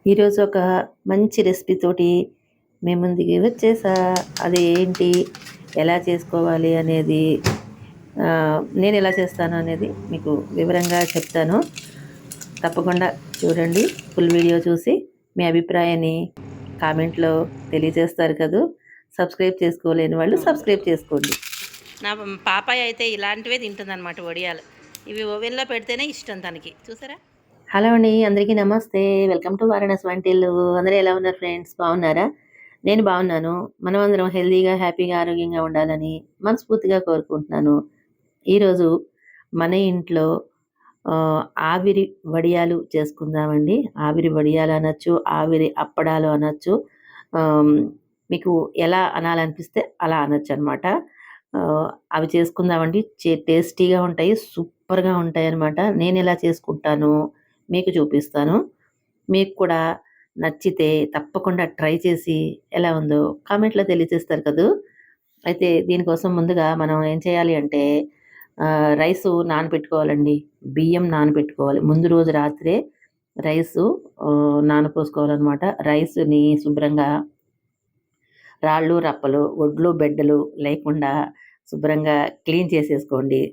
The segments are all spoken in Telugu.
ఈరోజు ఒక మంచి రెసిపీ తోటి మీ ముందుకి వచ్చేసా. అది ఏంటి, ఎలా చేసుకోవాలి అనేది, నేను ఎలా చేస్తాను అనేది మీకు వివరంగా చెప్తాను. తప్పకుండా చూడండి. ఫుల్ వీడియో చూసి మీ అభిప్రాయాన్ని కామెంట్లో తెలియజేస్తారు కదూ. సబ్స్క్రైబ్ చేసుకోలేని వాళ్ళు సబ్స్క్రైబ్ చేసుకోండి. నా పాపాయ అయితే ఇలాంటివే తింటుందన్నమాట వడియాలు. ఇవి ఓవెన్లో పెడితేనే ఇష్టం తనకి. చూసారా? హలో అండి, అందరికీ నమస్తే. వెల్కమ్ టు వారణాసి వంటిల్లు. అందరూ ఎలా ఉన్నారు ఫ్రెండ్స్? బాగున్నారా? నేను బాగున్నాను. మనం అందరం హెల్తీగా, హ్యాపీగా, ఆరోగ్యంగా ఉండాలని మనస్ఫూర్తిగా కోరుకుంటున్నాను. ఈరోజు మన ఇంట్లో ఆవిరి వడియాలు చేసుకుందామండి. ఆవిరి వడియాలు అనొచ్చు, ఆవిరి అప్పడాలు అనొచ్చు. మీకు ఎలా అనాలనిపిస్తే అలా అనొచ్చు అనమాట. అవి చేసుకుందామండి. టేస్టీగా ఉంటాయి, సూపర్గా ఉంటాయి అనమాట. నేను ఎలా చేసుకుంటాను మీకు చూపిస్తాను. మీకు కూడా నచ్చితే తప్పకుండా ట్రై చేసి ఎలా ఉందో కామెంట్లో తెలియజేస్తారు కదూ. అయితే దీనికోసం ముందుగా మనం ఏం చేయాలి అంటే రైసు నానబెట్టుకోవాలండి. బియ్యం నానబెట్టుకోవాలి. ముందు రోజు రాత్రే రైసు నానపోసుకోవాలన్నమాట. రైస్ని శుభ్రంగా రాళ్ళు రప్పలు, ఒడ్లు బెడ్డలు లేకుండా శుభ్రంగా క్లీన్ చేసేసుకోండి.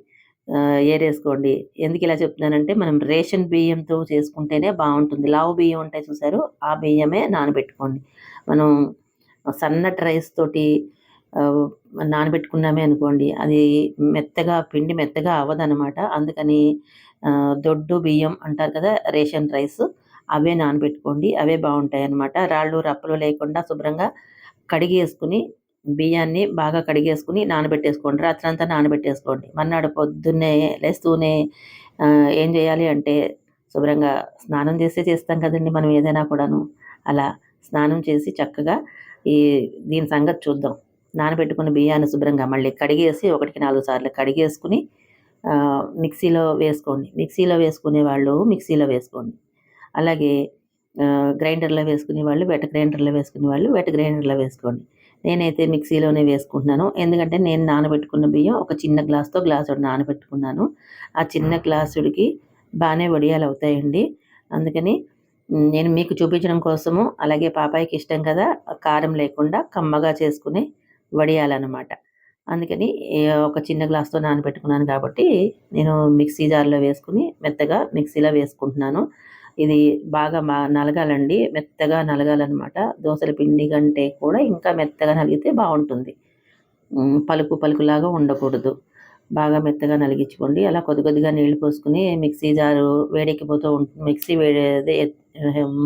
ఏరేసుకోండి. ఎందుకు ఇలా చెప్తున్నానంటే, మనం రేషన్ బియ్యంతో చేసుకుంటేనే బాగుంటుంది. లావు బియ్యం ఉంటాయి చూసారు, ఆ బియ్యమే నానబెట్టుకోండి. మనం సన్నటి రైస్ తోటి నానబెట్టుకున్నామే అనుకోండి, అది పిండి మెత్తగా అవ్వదనమాట. అందుకని దొడ్డు బియ్యం అంటారు కదా, రేషన్ రైస్, అవే నానబెట్టుకోండి. అవే బాగుంటాయి అన్నమాట. రాళ్ళు రప్పలు లేకుండా శుభ్రంగా కడిగేసుకుని, బియ్యాన్ని బాగా కడిగేసుకుని నానబెట్టేసుకోండి. రాత్రంతా నానబెట్టేసుకోండి. మర్నాడు పొద్దున్నే లేస్తూనే ఏం చేయాలి అంటే, శుభ్రంగా స్నానం చేస్తే చేస్తాం కదండి మనం ఏదైనా కూడాను. అలా స్నానం చేసి చక్కగా దీని సంగతి చూద్దాం. నానబెట్టుకున్న బియ్యాన్ని శుభ్రంగా మళ్ళీ కడిగేసి 1కి 4 సార్లు కడిగేసుకుని మిక్సీలో వేసుకోండి. మిక్సీలో వేసుకునే వాళ్ళు మిక్సీలో వేసుకోండి. అలాగే గ్రైండర్లో వేసుకునే వాళ్ళు గ్రైండర్లో వేసుకునే వాళ్ళు గ్రైండర్లో వేసుకోండి. నేనైతే మిక్సీలోనే వేసుకుంటున్నాను. ఎందుకంటే నేను నానబెట్టుకున్న బియ్యం ఒక చిన్న గ్లాసుతో గ్లాసుడు నానబెట్టుకున్నాను. ఆ చిన్న గ్లాసుడికి బాగానే వడియాలు అవుతాయండి. అందుకని నేను మీకు చూపించడం కోసము, అలాగే పాపాయికి ఇష్టం కదా కారం లేకుండా కమ్మగా చేసుకునే వడియాలన్నమాట. అందుకని ఒక చిన్న గ్లాస్తో నానబెట్టుకున్నాను కాబట్టి నేను మిక్సీ జార్లో వేసుకుని మెత్తగా మిక్సీలో వేసుకుంటున్నాను. ఇది బాగా నలగాలండి, మెత్తగా నలగాలన్నమాట. దోసల పిండి కంటే కూడా ఇంకా మెత్తగా నలిగితే బాగుంటుంది. పలుకు పలుకులాగా ఉండకూడదు. బాగా మెత్తగా నలిగించుకోండి. అలా కొద్ది కొద్దిగా నీళ్లు పోసుకుని మిక్సీ జారు వేడెక్కిపోతూ ఉంటుంది.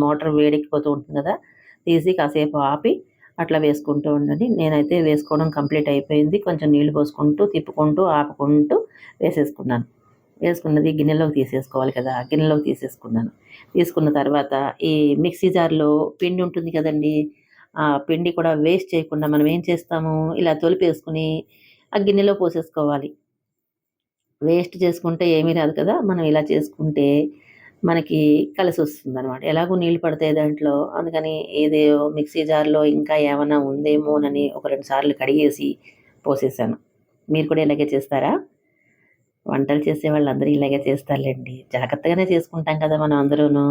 మోటార్ వేడెక్కిపోతూ ఉంటుంది కదా, తీసి కాసేపు ఆపి అట్లా వేసుకుంటూ ఉండండి. నేనైతే వేసుకోవడం కంప్లీట్ అయిపోయింది. కొంచెం నీళ్లు పోసుకుంటూ, తిప్పుకుంటూ, ఆపుకుంటూ వేసేసుకున్నాను. వేసుకున్నది గిన్నెలోకి తీసేసుకోవాలి కదా, గిన్నెలోకి తీసేసుకున్నాను. తీసుకున్న తర్వాత ఈ మిక్సీ జార్లో పిండి ఉంటుంది కదండి, ఆ పిండి కూడా వేస్ట్ చేయకుండా మనం ఏం చేస్తాము, ఇలా తొలిపేసుకుని ఆ గిన్నెలో పోసేసుకోవాలి. వేస్ట్ చేసుకుంటే ఏమీ రాదు కదా, మనం ఇలా చేసుకుంటే మనకి కలిసి వస్తుందనమాట. ఎలాగో నీళ్ళు పడతాయి దాంట్లో, అందుకని ఏదో మిక్సీ జార్లో ఇంకా ఏమైనా ఉందేమోనని ఒక 2 సార్లు కడిగేసి పోసేసాను. మీరు కూడా ఇలాగే చేస్తారా? వంటలు చేసే వాళ్ళందరూ ఇలాగే చేస్తారులేండి. జాగ్రత్తగానే చేసుకుంటాం కదా మనం అందరూను.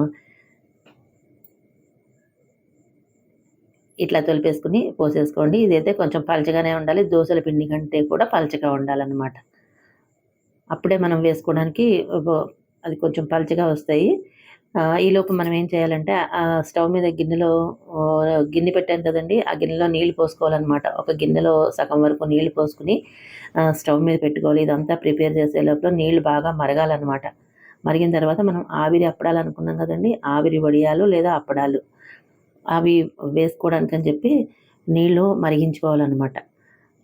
ఇట్లా తొలిపేసుకుని పోసేసుకోండి. ఇదైతే కొంచెం పలచగానే ఉండాలి. దోసల పిండి కంటే కూడా పలచగా ఉండాలన్నమాట. అప్పుడే మనం వేసుకోవడానికి అది కొంచెం పలచగా వస్తాయి. ఈలోపు మనం ఏం చేయాలంటే స్టవ్ మీద గిన్నె పెట్టాను కదండి, ఆ గిన్నెలో నీళ్ళు పోసుకోవాలన్నమాట. ఒక గిన్నెలో సగం వరకు నీళ్ళు పోసుకుని స్టవ్ మీద పెట్టుకోవాలి. ఇదంతా ప్రిపేర్ చేసే లోపల నీళ్ళు బాగా మరగాలన్నమాట. మరిగిన తర్వాత మనం ఆవిరి అప్పడాలు అనుకున్నాం కదండి, ఆవిరి వడియాలు లేదా అప్పడాలు అవి వేసుకోవడానికని చెప్పి నీళ్ళు మరిగించుకోవాలన్నమాట.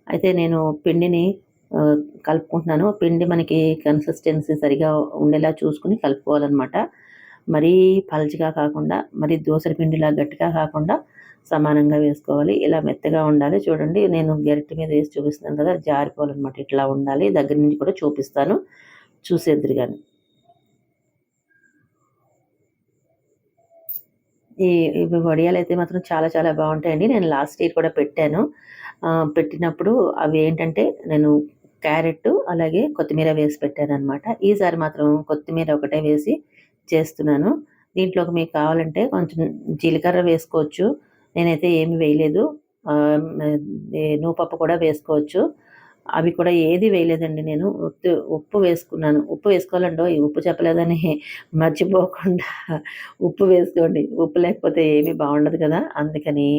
అయితే నేను పిండిని కలుపుకుంటున్నాను. పిండి మనకి కన్సిస్టెన్సీ సరిగా ఉండేలా చూసుకుని కలుపుకోవాలన్నమాట. మరీ పల్చగా కాకుండా, మరీ దోసల పిండిలా గట్టిగా కాకుండా సమానంగా వేసుకోవాలి. ఇలా మెత్తగా ఉండాలి. చూడండి, నేను గరిటె మీద వేసి చూపిస్తున్నాను కదా, జారిపోవాలన్నమాట. ఇట్లా ఉండాలి. దగ్గర నుంచి కూడా చూపిస్తాను, చూసేద్దురు కానీ. ఇవి వడియాలు అయితే మాత్రం చాలా చాలా బాగుంటాయండి. నేను లాస్ట్ ఇయర్ కూడా పెట్టాను. పెట్టినప్పుడు అవి ఏంటంటే, నేను క్యారెట్ అలాగే కొత్తిమీర వేసి పెట్టానన్నమాట. ఈసారి మాత్రం కొత్తిమీర ఒకటే వేసి చేస్తున్నాను. దీంట్లోకి మీకు కావాలంటే కొంచెం జీలకర్ర వేసుకోవచ్చు. నేనైతే ఏమి వేయలేదు. నూపప్పు కూడా వేసుకోవచ్చు. అవి కూడా ఏది వేయలేదండి నేను. ఉప్పు వేసుకున్నాను. ఉప్పు వేసుకోవాలండోయ్! ఉప్పు చెప్పలేదని మర్చిపోకుండా ఉప్పు వేసుకోండి. ఉప్పు లేకపోతే ఏమీ బావుండదు కదా! అందుకని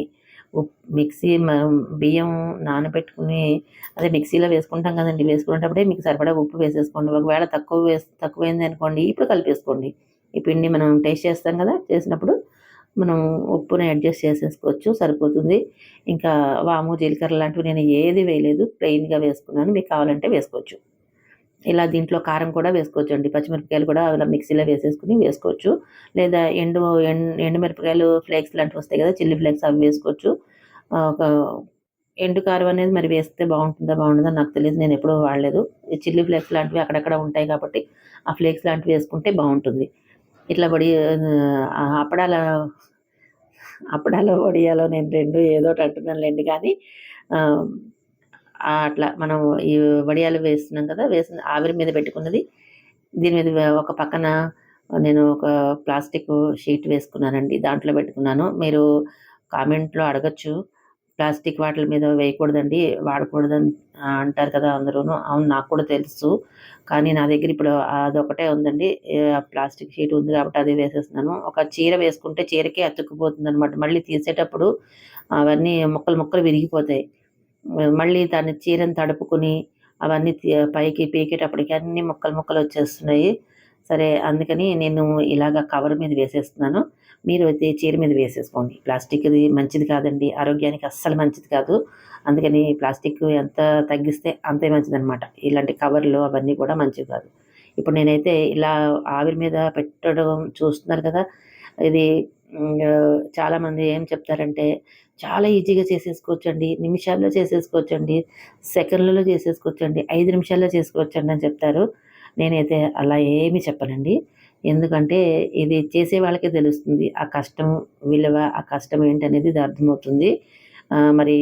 మిక్సీ మనం బియ్యం నానబెట్టుకుని అదే మిక్సీలో వేసుకుంటాం కదండీ! వేసుకునేటప్పుడే మీకు సరిపడా ఉప్పు వేసేసుకోండి. ఒకవేళ తక్కువైందనుకోండి ఇప్పుడు కలిపేసుకోండి. ఈ పిండి మనం టేస్ట్ చేస్తాం కదా! చేసినప్పుడు మనం ఉప్పుని అడ్జస్ట్ చేసేసుకోవచ్చు, సరిపోతుంది. ఇంకా వాము, జీలకర్ర లాంటివి నేను ఏది వేయలేదు. ప్లెయిన్‌గా వేసుకున్నాను. మీకు కావాలంటే వేసుకోవచ్చు. ఇలా దీంట్లో కారం కూడా వేసుకోవచ్చండి. పచ్చిమిరపకాయలు కూడా అలా మిక్సీలో వేసేసుకొని వేసుకోవచ్చు. లేదా ఎండు మిరపకాయలు ఫ్లేక్స్ లాంటివి వస్తాయి కదా! చిల్లీ ఫ్లేక్స్ అవి వేసుకోవచ్చు. ఒక ఎండు కారం అనేది మరి వేస్తే బావుంటుందా? బావుండదా? నాకు తెలీదు. నేనెప్పుడూ వాడలేదు. ఈ చిల్లీ ఫ్లేక్స్ లాంటివి అక్కడక్కడ ఉంటాయి కాబట్టి ఆ ఫ్లేక్స్ లాంటివి వేసుకుంటే బావుంటుంది. ఇట్లా అప్పడాల అప్పడాలో, వడియాలో నేను 2 ఏదోటి అంటున్నానులెండి కానీ ఆహ్, అట్లా మనం ఈ వడియాలు వేస్తున్నాం కదా! వేసిన ఆవిరి మీద పెట్టుకున్నది దీని మీద ఒక పక్కన నేను ఒక ప్లాస్టిక్ షీట్ వేసుకున్నానండి. దాంట్లో పెట్టుకున్నాను. మీరు కామెంట్‌లో అడగొచ్చు. ప్లాస్టిక్ వాటిల మీద వేయకూడదండి, వాడకూడదని అంటారు కదా అందరూను. అవును, నాకు కూడా తెలుసు. కానీ నా దగ్గర ఇప్పుడు అదొకటే ఉందండి. ప్లాస్టిక్ షీట్ ఉంది కాబట్టి అదే వేసేస్తున్నాను. ఒక చీర వేసుకుంటే చీరకే అతుక్కుపోతుందనమాట. మళ్ళీ తీసేటప్పుడు అవన్నీ ముక్కలు ముక్కలు విరిగిపోతాయి. మళ్ళీ దాన్ని చీరని తడుపుకొని అవన్నీ పైకి పీకేటప్పటికి అన్నీ ముక్కలు ముక్కలు వచ్చేస్తున్నాయి. సరే అందుకని నేను ఇలాగ కవర్ మీద వేసేస్తున్నాను. మీరు అయితే చీర మీద వేసేసుకోండి. ప్లాస్టిక్‌ది మంచిది కాదండి. ఆరోగ్యానికి అస్సలు మంచిది కాదు. అందుకని ప్లాస్టిక్ ఎంత తగ్గిస్తే అంతే మంచిదనమాట. ఇలాంటి కవర్లు అవన్నీ కూడా మంచివి కాదు. ఇప్పుడు నేనైతే ఇలా ఆవిరి మీద పెట్టడం చూస్తున్నారు కదా! ఇది చాలామంది ఏం చెప్తారంటే చాలా ఈజీగా చేసేసుకోవచ్చండి. నిమిషాల్లో చేసేసుకోవచ్చండి. సెకన్లలో చేసేసుకోవచ్చండి. 5 నిమిషాల్లో చేసుకోవచ్చండి అని చెప్తారు. నేనైతే అలా ఏమి చెప్పనండి. ఎందుకంటే ఇది చేసే వాళ్ళకే తెలుస్తుంది. ఆ కష్టం విలువ, ఆ కష్టం ఏంటనేది ఇది అర్థమవుతుంది. మరి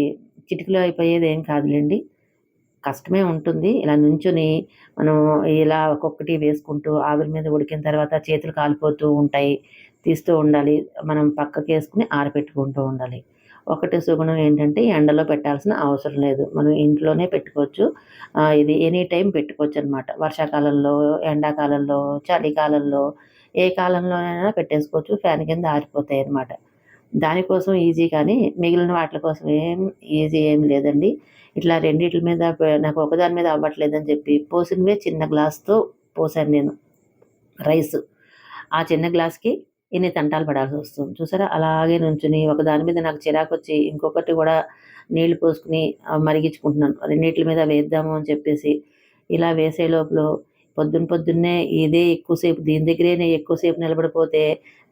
చిటికలో అయిపోయేది ఏం కాదులెండి. కష్టమే ఉంటుంది. ఇలా నుంచొని మనం ఇలా ఒక్కొక్కటి వేసుకుంటూ ఆవిరి మీద ఉడికిన తర్వాత చేతులు కాలిపోతూ ఉంటాయి. తీస్తూ ఉండాలి. మనం పక్కకేసుకొని ఆరబెట్టుకుంటూ ఉండాలి. ఒకటి సుగుణం ఏంటంటే ఎండలో పెట్టాల్సిన అవసరం లేదు. మనం ఇంట్లోనే పెట్టుకోవచ్చు. ఇది ఎనీ టైమ్ పెట్టుకోవచ్చనమాట. వర్షాకాలంలో, ఎండాకాలంలో, చలికాలంలో ఏ కాలంలోనైనా పెట్టేసుకోవచ్చు. ఫ్యాన్ కింద ఆరిపోతాయన్నమాట. దానికోసం ఈజీ కానీ మిగిలిన వాటిల కోసం ఈజీ ఏమి లేదండి. ఇట్లా రెండిట్ల మీద నాకు ఒకదాని మీద అవ్వట్లేదని చెప్పి పోసినవే చిన్న గ్లాస్‌తో పోసాను నేను రైసు. ఆ చిన్న గ్లాస్‌కి ఇన్ని తంటాలు పడాల్సొస్తుంది. చూసారా? అలాగే నుంచొని ఒకదాని మీద నాకు చిరాకొచ్చి ఇంకొకటి గూడా నీళ్లు పోసుకొని మరిగించుకుంటున్నాను. రెండిట్ల మీద వేద్దాము అని చెప్పేసి. ఇలా వేసే లోపల పొద్దున్నే ఇదే ఎక్కువసేపు దీని దగ్గరేనే ఎక్కువసేపు నిలబడిపోతే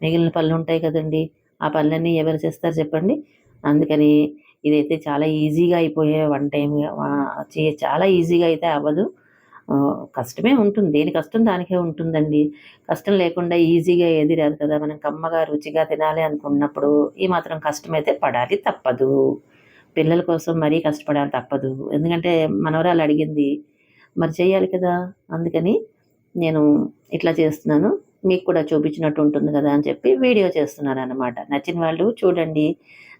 మిగిలిన పనులుంటాయి కదండీ! ఆ పనులన్నీ ఎవరు చేస్తారు చెప్పండి? అందుకని ఇదైతే చాలా ఈజీగా అయిపోయే వంటేమి చాలా ఈజీగా అయితే అవ్వదు. కష్టమే ఉంటుంది. దేని కష్టం దానికే ఉంటుందండి. కష్టం లేకుండా ఈజీగా ఏది రాదు కదా! మనం కమ్మగా, రుచిగా తినాలి అనుకున్నప్పుడు ఈ మాత్రం కష్టమైతే పడాలి తప్పదు. పిల్లల కోసం మరీ కష్టపడాలి తప్పదు. ఎందుకంటే మనవరాలు అడిగింది. మరి చేయాలి కదా! అందుకని నేను ఇట్లా చేస్తున్నాను. మీకు కూడా చూపించినట్టు ఉంటుంది కదా అని చెప్పి వీడియో చేస్తున్నాననమాట. నచ్చిన వాళ్ళు చూడండి.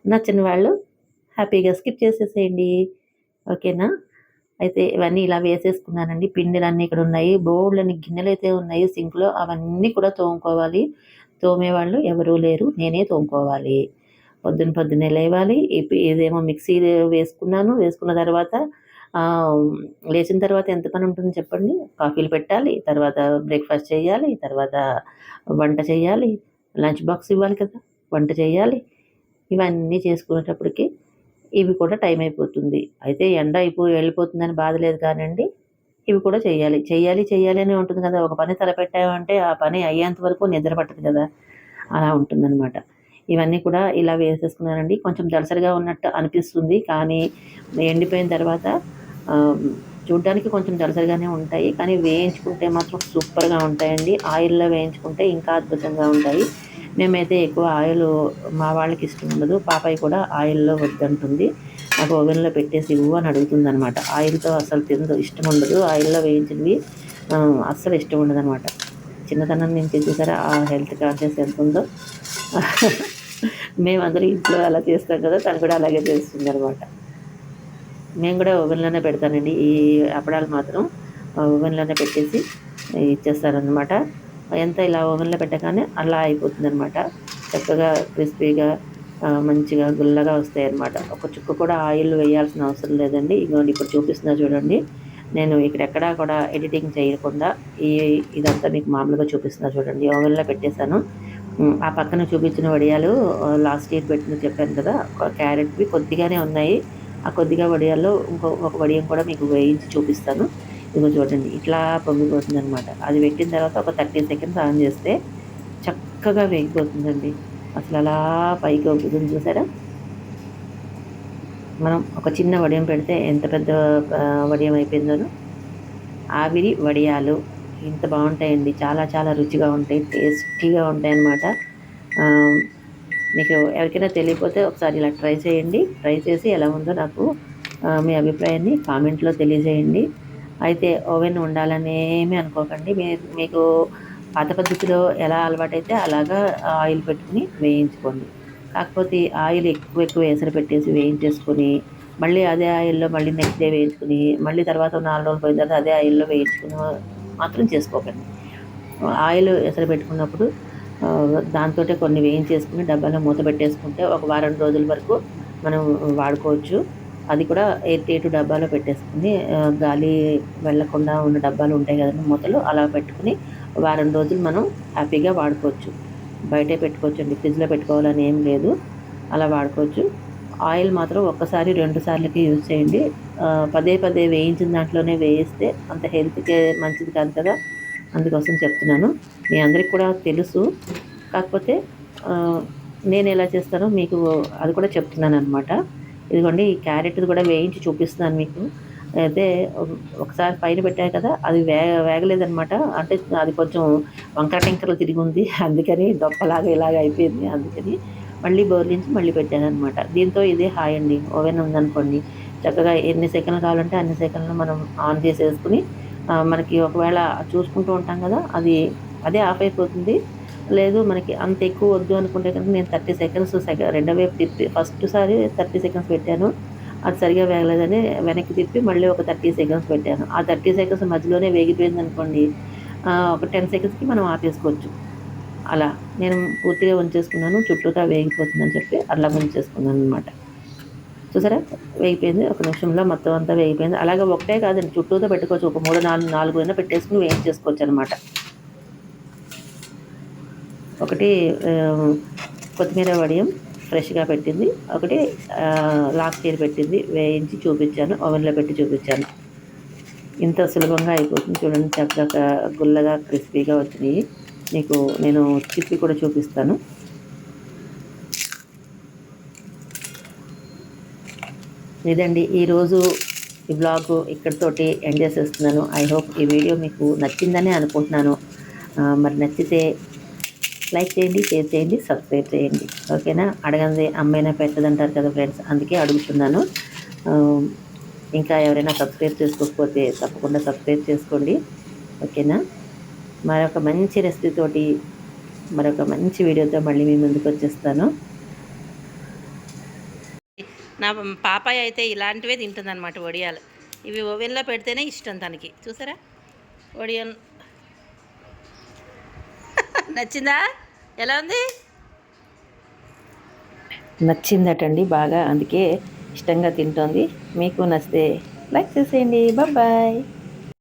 నచ్చని వాళ్ళు హ్యాపీగా స్కిప్ చేసేసేయండి. ఓకేనా? అయితే ఇవన్నీ ఇలా వేసేసుకున్నానండి. పిండిలన్నీ ఇక్కడున్నాయి. బోలెడన్ని గిన్నెలైతే ఉన్నాయి సింక్‌లో. అవన్నీ కూడా తోముకోవాలి. తోమేవాళ్ళు ఎవరూ లేరు. నేనే తోముకోవాలి. పొద్దున్నే లేవాలి. ఇదేమో మిక్సీలో వేసుకున్నాను. వేసుకున్న తర్వాత లేచిన తర్వాత ఎంత పనుంటుంది చెప్పండి? కాఫీలు పెట్టాలి. తర్వాత బ్రేక్‌ఫాస్ట్ చేయాలి. తర్వాత వంట చేయాలి. లంచ్ బాక్స్ ఇవ్వాలి కదా! వంట చేయాలి. ఇవన్నీ చేసుకునేటప్పటికి ఇవి కూడా టైం అయిపోతుంది. అయితే ఎండ వెళ్ళిపోతుందని బాధ లేదు కానండి. ఇవి కూడా చెయ్యాలి అనే ఉంటుంది కదా! ఒక పని తలపెట్టామంటే ఆ పని అయ్యేంత వరకు నిద్ర పట్టదు కదా! అలా ఉంటుందనమాట. ఇవన్నీ కూడా ఇలా వేసేసుకున్నానండి. కొంచెం దళసరిగా ఉన్నట్టు అనిపిస్తుంది. కానీ ఎండిపోయిన తర్వాత చూడ్డానికి కొంచెం దళసరిగానే ఉంటాయి. కానీ వేయించుకుంటే మాత్రం సూపర్‌గా ఉంటాయండి. ఆయిల్‌లో వేయించుకుంటే ఇంకా అద్భుతంగా ఉంటాయి. మేమైతే ఎక్కువ ఆయిలు మా వాళ్ళకి ఇష్టం ఉండదు. పాపాయి కూడా ఆయిల్‌లో వద్దంటుంది. నాకు ఓవెన్‌లో పెట్టేసి ఇవ్వు అని అడుగుతుందనమాట. ఆయిల్‌తో అసలు తినదు. ఇష్టం ఉండదు. ఆయిల్‌లో వేయించినవి అస్సలు ఇష్టం ఉండదనమాట. చిన్నతనం నుంచి చూసారా ఆ హెల్త్ కాన్షియస్ ఎంత ఉందో. మేమందరం ఇంట్లో అలా చేస్తాం కదా, తను కూడా అలాగే చేస్తుందనమాట. నేను కూడా ఓవెన్‌లోనే పెడతానండి. ఈ అప్పడాలు మాత్రం ఓవెన్‌లోనే పెట్టేసి ఇచ్చేస్తాననమాట. ఎంత ఇలా ఓవెన్‌లో పెట్టగానే అలా అయిపోతుందనమాట. చక్కగా క్రిస్పీగా మంచిగా గుల్లగా వస్తాయన్నమాట. ఒక చుక్క కూడా ఆయిల్ వేయాల్సిన అవసరం లేదండి. ఇదిగోండి ఇప్పుడు చూపిస్తున్నా చూడండి. నేను ఇక్కడెక్కడా కూడా ఎడిటింగ్ చేయకుండా ఈ ఇదంతా మీకు మామూలుగా చూపిస్తున్నా చూడండి. ఓవెన్‌లో పెట్టేశాను. ఆ పక్కన చూపించిన వడియాలు లాస్ట్ ఇయర్ పెట్టినవి చెప్పాను కదా! క్యారెట్‌వి కొద్దిగానే ఉన్నాయి. ఆ కొద్దిగా వడియాల్లో ఒక వడియం కూడా మీకు వేయించి చూపిస్తాను. ఇదిగో చూడండి ఇట్లా పొంగిపోతుందనమాట. అది పెట్టిన తర్వాత ఒక 30 సెకండ్స్ ఆన్ చేస్తే చక్కగా వేగిపోతుందండి. అసలు అలా పైకి ఉబ్బుతుంది చూసారా? మనం ఒక చిన్న వడియం పెడితే ఎంత పెద్ద వడియం అయిపోయిందోను. ఆవిరి వడియాలు ఇంత బాగుంటాయండి. చాలా చాలా రుచిగా ఉంటాయి. టేస్టీగా ఉంటాయన్నమాట. మీకు ఎవరికైనా తెలియకపోతే ఒకసారి ఇలా ట్రై చేయండి. ట్రై చేసి ఎలా ఉందో నాకు మీ అభిప్రాయాన్ని కామెంట్లో తెలియజేయండి. అయితే ఓవెన్ ఉండాలని ఏమీ అనుకోకండి. మీకు పాత పద్ధతిలో ఎలా అలవాటైతే అలాగా ఆయిల్ పెట్టుకుని వేయించుకోండి. కాకపోతే ఆయిల్ ఎక్కువ ఎసరు పెట్టేసి వేయించేసుకొని మళ్ళీ అదే ఆయిల్‌లో మళ్ళీ నెక్స్ట్ డే వేయించుకుని మళ్ళీ తర్వాత 4 రోజులు పోయిన తర్వాత అదే ఆయిల్‌లో వేయించుకుని మాత్రం చేసుకోకండి. ఆయిల్ ఎసరు పెట్టుకున్నప్పుడు దాంతోటే కొన్ని వేయించేసుకుని డబ్బాలో మూత పెట్టేసుకుంటే ఒక వారం రోజుల వరకు మనం వాడుకోవచ్చు. అది కూడా ఎయిర్ టైట్ డబ్బాలో పెట్టేసుకుని గాలి వెళ్ళకుండా ఉన్న డబ్బాలు ఉంటాయి కదండీ మూతలు, అలా పెట్టుకుని వారం రోజులు మనం హ్యాపీగా వాడుకోవచ్చు. బయటే పెట్టుకోవచ్చండి. ఫ్రిడ్జ్‌లో పెట్టుకోవాలని ఏం లేదు. అలా వాడుకోవచ్చు. ఆయిల్ మాత్రం ఒక్కసారి 2 సార్లకి యూజ్ చేయండి. పదే పదే వేయించిన దాంట్లోనే వేయిస్తే అంత హెల్త్‌కే మంచిది కాదు కదా! అందుకోసం చెప్తున్నాను. మీ అందరికి కూడా తెలుసు. కాకపోతే నేనెలా చేస్తానో మీకు అది కూడా చెప్తున్నాననమాట. ఇదిగోండి ఈ క్యారెట్‌ది కూడా వేయించి చూపిస్తున్నాను మీకు. అయితే ఒకసారి పైన పెట్టా కదా! అది వేగలేదనమాట. అంటే అది కొంచెం వంకర టింకరలు తిరిగుంది. అందుకని దొప్పలాగా ఇలాగ అయిపోయింది. అందుకని మళ్ళీ బోర్లించి మళ్ళీ పెట్టాననమాట. దీంతో ఇదే హాయ్ అండి. ఓవెన్ ఉందనుకోండి, చక్కగా ఎన్ని సెకన్లు కావాలంటే అన్ని సెకన్లు మనం ఆన్ చేసేసుకుని మనకి ఒకవేళ చూసుకుంటూ ఉంటాం కదా! అదే ఆఫ్ అయిపోతుంది. లేదు మనకి అంత ఎక్కువ వద్దు అనుకుంటే కనుక నేను 30 సెకండ్స్ రెండో వైపు తిప్పి ఫస్ట్ సారి 30 సెకండ్స్ పెట్టాను. అది సరిగ్గా వేగలేదని వెనక్కి తిప్పి మళ్ళీ ఒక 30 సెకండ్స్ పెట్టాను. ఆ 30 సెకండ్స్ మధ్యలోనే వేగిపోయిందనుకోండి, ఒక 10 సెకండ్స్‌కి మనం ఆపేసుకోవచ్చు. అలా నేను పూర్తిగా ఉంచేసుకున్నాను. చుట్టూతా వేగిపోతుందని చెప్పి అట్లా ఉంచేసుకున్నాననమాట. చూసారా? వేగిపోయింది. ఒక నిమిషంలో మొత్తం అంతా వేగిపోయింది. అలాగే ఒకటే కాదండి, చుట్టూతా పెట్టుకోవచ్చు. ఒక 3, 4 అయినా పెట్టేసుకొని వేయించేసుకోవచ్చనమాట. ఒకటి కొత్తిమీర వడియం ఫ్రెష్‌గా పెట్టింది. ఒకటి లాస్ట్ ఇయర్ పెట్టింది. వేయించి చూపించాను. ఓవెన్‌లో పెట్టి చూపించాను. ఇంత సులభంగా అయిపోతుంది చూడండి. చక్కగా గుల్లగా క్రిస్పీగా వచ్చినాయి. మీకు నేను తిప్పి కూడా చూపిస్తాను. ఇదండి ఈరోజు ఈ వ్లాగు ఇక్కడితోటి ఎండ్ చేసేస్తున్నాను. ఐ హోప్ ఈ వీడియో మీకు నచ్చిందని అనుకుంటున్నాను. మరి నచ్చితే లైక్ చేయండి, షేర్ చేయండి, సబ్స్క్రైబ్ చేయండి. ఓకేనా? అడగందే అమ్మైనా పెట్టదంటారు కదా ఫ్రెండ్స్, అందుకే అడుగుతున్నాను. ఇంకా ఎవరైనా సబ్స్క్రైబ్ చేసుకోకపోతే తప్పకుండా సబ్స్క్రైబ్ చేసుకోండి. ఓకేనా? మరొక మంచి రెసిపీతోటి మరొక మంచి వీడియోతో మళ్ళీ మీ ముందుకు వచ్చేస్తాను. నా పాపాయ అయితే ఇలాంటివే తింటుందన్నమాట వడియాలు. ఇవి ఓవెన్లో పెడితేనే ఇష్టం తనకి. చూసారా వడియాలు? నచ్చిందా? ఎలా ఉంది? నచ్చిందటండి బాగా, అందుకే ఇష్టంగా తింటోంది. మీకు నచ్చితే లైక్ చేసేయండి. బాయ్.